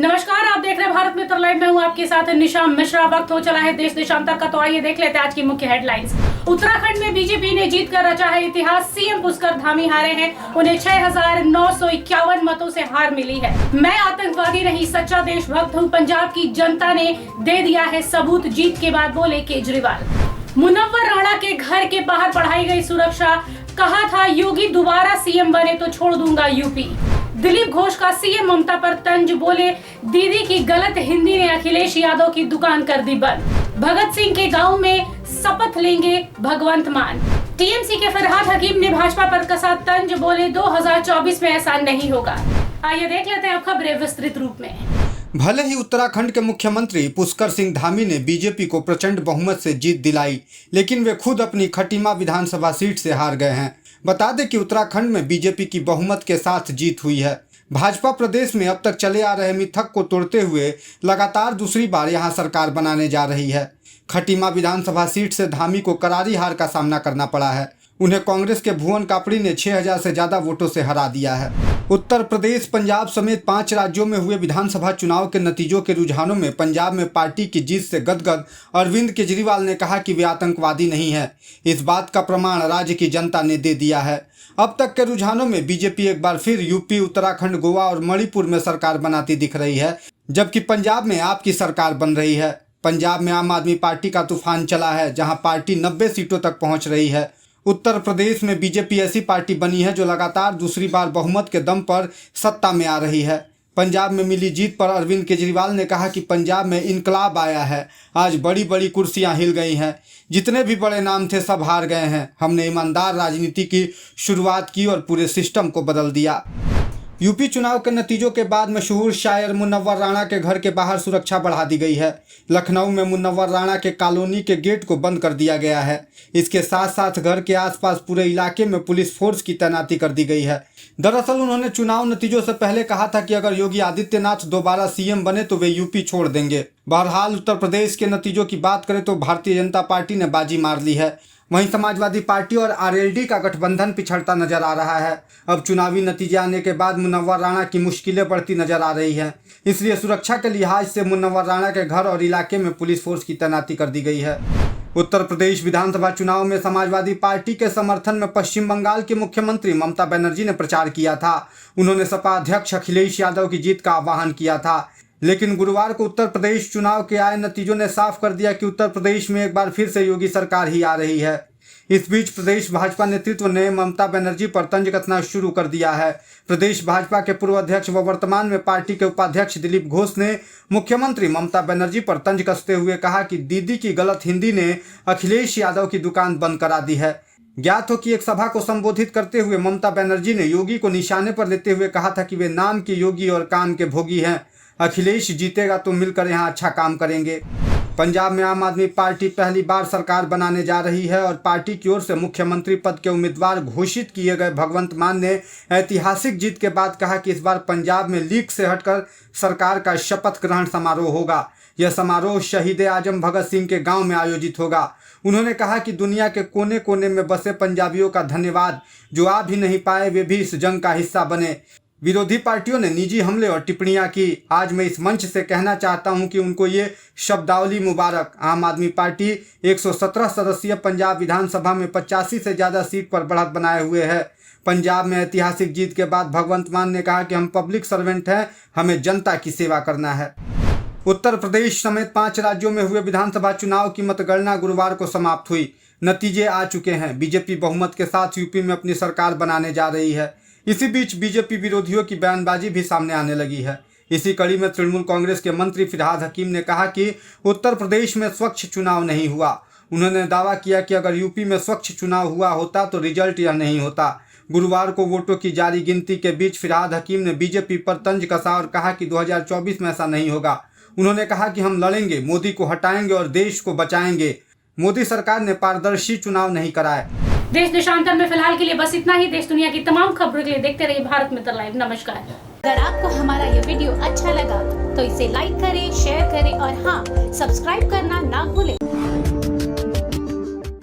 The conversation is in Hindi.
नमस्कार, आप देख रहे हैं भारत मित्र लाइव में हूं आपके साथ निशा मिश्रा। वक्त हो चला है देश देशांतर का, तो आइए देख लेते हैं आज की मुख्य हेडलाइंस। उत्तराखंड में बीजेपी ने जीत कर रचा है इतिहास। सीएम पुष्कर धामी हारे हैं, उन्हें 6,951 मतों से हार मिली है। मैं आतंकवादी नहीं, सच्चा देशभक्त हूँ, पंजाब की जनता ने दे दिया है सबूत, जीत के बाद बोले केजरीवाल। मुनव्वर राणा के घर के बाहर बढ़ाई गई सुरक्षा, कहा था योगी दोबारा सीएम बने तो छोड़ दूंगा यूपी। दिलीप घोष का सीएम ममता पर तंज, बोले दीदी की गलत हिंदी ने अखिलेश यादव की दुकान कर दी बंद। भगत सिंह के गांव में शपथ लेंगे भगवंत मान। टीएमसी के फरहाद हकीम ने भाजपा पर कसा तंज, बोले 2024 में ऐसा नहीं होगा। आइए देख लेते हैं अब खबरें विस्तृत रूप में। भले ही उत्तराखंड के मुख्यमंत्री पुष्कर सिंह धामी ने बीजेपी को प्रचंड बहुमत से जीत दिलाई, लेकिन वे खुद अपनी खटीमा विधानसभा सीट से हार गए हैं। बता दें कि उत्तराखंड में बीजेपी की बहुमत के साथ जीत हुई है। भाजपा प्रदेश में अब तक चले आ रहे मिथक को तोड़ते हुए लगातार दूसरी बार यहां सरकार बनाने जा रही है। खटीमा विधानसभा सीट से धामी को करारी हार का सामना करना पड़ा है। उन्हें कांग्रेस के भुवन कापड़ी ने 6,000 से ज्यादा वोटों से हरा दिया है। उत्तर प्रदेश, पंजाब समेत 5 राज्यों में हुए विधानसभा चुनाव के नतीजों के रुझानों में पंजाब में पार्टी की जीत से गदगद अरविंद केजरीवाल ने कहा कि वे आतंकवादी नहीं है। इस बात का प्रमाण राज्य की जनता ने दे दिया है। अब तक के रुझानों में बीजेपी एक बार फिर यूपी, उत्तराखंड, गोवा और मणिपुर में सरकार बनाती दिख रही है, जबकि पंजाब में आपकी सरकार बन रही है। पंजाब में आम आदमी पार्टी का तूफान चला है, जहां पार्टी 90 सीटों तक पहुंच रही है। उत्तर प्रदेश में बीजेपी ऐसी पार्टी बनी है जो लगातार दूसरी बार बहुमत के दम पर सत्ता में आ रही है। पंजाब में मिली जीत पर अरविंद केजरीवाल ने कहा कि पंजाब में इनकलाब आया है। आज बड़ी बड़ी कुर्सियां हिल गई हैं, जितने भी बड़े नाम थे सब हार गए हैं। हमने ईमानदार राजनीति की शुरुआत की और पूरे सिस्टम को बदल दिया। यूपी चुनाव के नतीजों के बाद मशहूर शायर मुनव्वर राणा के घर के बाहर सुरक्षा बढ़ा दी गई है। लखनऊ में मुनव्वर राणा के कॉलोनी के गेट को बंद कर दिया गया है। इसके साथ साथ घर के आसपास पूरे इलाके में पुलिस फोर्स की तैनाती कर दी गई है। दरअसल उन्होंने चुनाव नतीजों से पहले कहा था कि अगर योगी आदित्यनाथ दोबारा सीएम बने तो वे यूपी छोड़ देंगे। बहरहाल उत्तर प्रदेश के नतीजों की बात करें तो भारतीय जनता पार्टी ने बाजी मार ली है। वहीं समाजवादी पार्टी और आरएलडी का गठबंधन पिछड़ता नजर आ रहा है। अब चुनावी नतीजे आने के बाद मुनव्वर राणा की मुश्किलें बढ़ती नजर आ रही हैं। इसलिए सुरक्षा के लिहाज से मुनव्वर राणा के घर और इलाके में पुलिस फोर्स की तैनाती कर दी गई है। उत्तर प्रदेश विधानसभा चुनाव में समाजवादी पार्टी के समर्थन में पश्चिम बंगाल की मुख्यमंत्री ममता बनर्जी ने प्रचार किया था। उन्होंने सपा अध्यक्ष अखिलेश यादव की जीत का आह्वान किया था, लेकिन गुरुवार को उत्तर प्रदेश चुनाव के आए नतीजों ने साफ कर दिया कि उत्तर प्रदेश में एक बार फिर से योगी सरकार ही आ रही है। इस बीच प्रदेश भाजपा नेतृत्व ने ममता बनर्जी पर तंज कसना शुरू कर दिया है। प्रदेश भाजपा के पूर्व अध्यक्ष व वर्तमान में पार्टी के उपाध्यक्ष दिलीप घोष ने मुख्यमंत्री ममता बनर्जी पर तंज कसते हुए कहा कि दीदी की गलत हिंदी ने अखिलेश यादव की दुकान बंद करा दी है। ज्ञात हो कि एक सभा को संबोधित करते हुए ममता बनर्जी ने योगी को निशाने पर लेते हुए कहा था कि वे नाम के योगी और काम के भोगी हैं। अखिलेश जीतेगा तो मिलकर यहाँ अच्छा काम करेंगे। पंजाब में आम आदमी पार्टी पहली बार सरकार बनाने जा रही है और पार्टी की ओर से मुख्यमंत्री पद के उम्मीदवार घोषित किए गए भगवंत मान ने ऐतिहासिक जीत के बाद कहा कि इस बार पंजाब में लीग से हटकर सरकार का शपथ ग्रहण समारोह होगा। यह समारोह शहीद आजम भगत सिंह के गांव में आयोजित होगा। उन्होंने कहा कि दुनिया के कोने कोने में बसे पंजाबियों का धन्यवाद, जो आ भी नहीं पाए वे भी इस जंग का हिस्सा बने। विरोधी पार्टियों ने निजी हमले और टिप्पणियां की। आज मैं इस मंच से कहना चाहता हूं कि उनको ये शब्दावली मुबारक। आम आदमी पार्टी 117 सदस्यीय पंजाब विधानसभा में 85 से ज़्यादा सीट पर बढ़त बनाए हुए है। पंजाब में ऐतिहासिक जीत के बाद भगवंत मान ने कहा कि हम पब्लिक सर्वेंट हैं, हमें जनता की सेवा करना है। उत्तर प्रदेश समेत 5 राज्यों में हुए विधानसभा चुनाव की मतगणना गुरुवार को समाप्त हुई। नतीजे आ चुके हैं। बीजेपी बहुमत के साथ यूपी में अपनी सरकार बनाने जा रही है। इसी बीच बीजेपी विरोधियों की बयानबाजी भी सामने आने लगी है। इसी कड़ी में तृणमूल कांग्रेस के मंत्री फरहाद हकीम ने कहा कि उत्तर प्रदेश में स्वच्छ चुनाव नहीं हुआ। उन्होंने दावा किया कि अगर यूपी में स्वच्छ चुनाव हुआ होता तो रिजल्ट यह नहीं होता। गुरुवार को वोटों की जारी गिनती के बीच फरहाद हकीम ने बीजेपी पर तंज कसा और कहा कि 2024 में ऐसा नहीं होगा। उन्होंने कहा कि हम लड़ेंगे, मोदी को हटाएंगे और देश को बचाएंगे। मोदी सरकार ने पारदर्शी चुनाव नहीं कराए। देश देशांतर में फिलहाल के लिए बस इतना ही। देश दुनिया की तमाम खबरों के लिए देखते रहिए भारत मित्र लाइव। नमस्कार। अगर आपको हमारा ये वीडियो अच्छा लगा तो इसे लाइक करें, शेयर करें और हाँ, सब्सक्राइब करना ना भूलें।